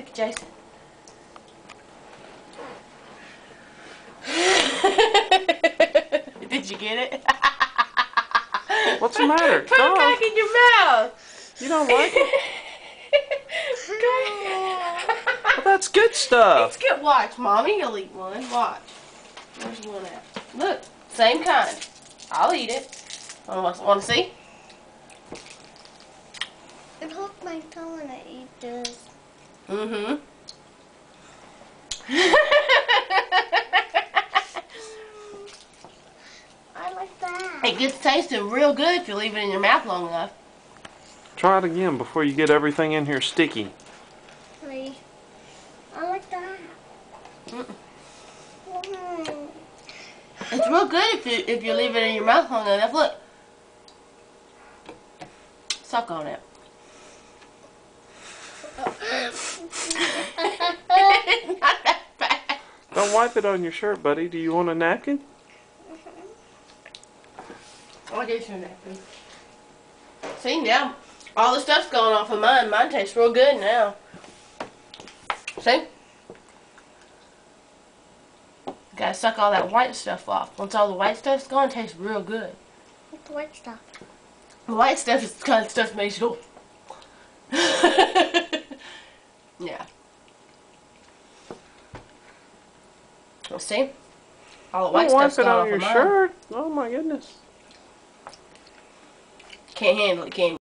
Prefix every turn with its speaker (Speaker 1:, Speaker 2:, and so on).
Speaker 1: Look at Jason. Did you get it?
Speaker 2: What's the matter?
Speaker 1: Put it back in your mouth.
Speaker 2: You don't like it? Well, that's good stuff.
Speaker 1: It's good. Watch, Mommy. You'll eat one. Watch. Where's one at? Look, same kind. I'll eat it. Want to see?
Speaker 3: It hurt my tongue when I eat this.
Speaker 1: Mm-hmm.
Speaker 3: I like that.
Speaker 1: It gets tasting real good if you leave it in your mouth long enough.
Speaker 2: Try it again before you get everything in here sticky.
Speaker 3: Really? I like that.
Speaker 1: It's real good if you leave it in your mouth long enough. Look. Suck on it. It's not that bad.
Speaker 2: Don't wipe it on your shirt, buddy. Do you want a napkin?
Speaker 1: I'll get you a napkin. See, now all the stuff's going off of mine. Mine tastes real good now. See? Gotta suck all that white stuff off. Once all the white stuff's gone, it tastes real good.
Speaker 3: What's the white stuff?
Speaker 1: The white stuff is the kind of stuff that makes you go. Yeah. Well, see? All the white
Speaker 2: Don't
Speaker 1: stuff's
Speaker 2: wipe it
Speaker 1: gone
Speaker 2: on
Speaker 1: off
Speaker 2: your
Speaker 1: of mine.
Speaker 2: shirt. Oh my goodness.
Speaker 1: Can't handle it, can you?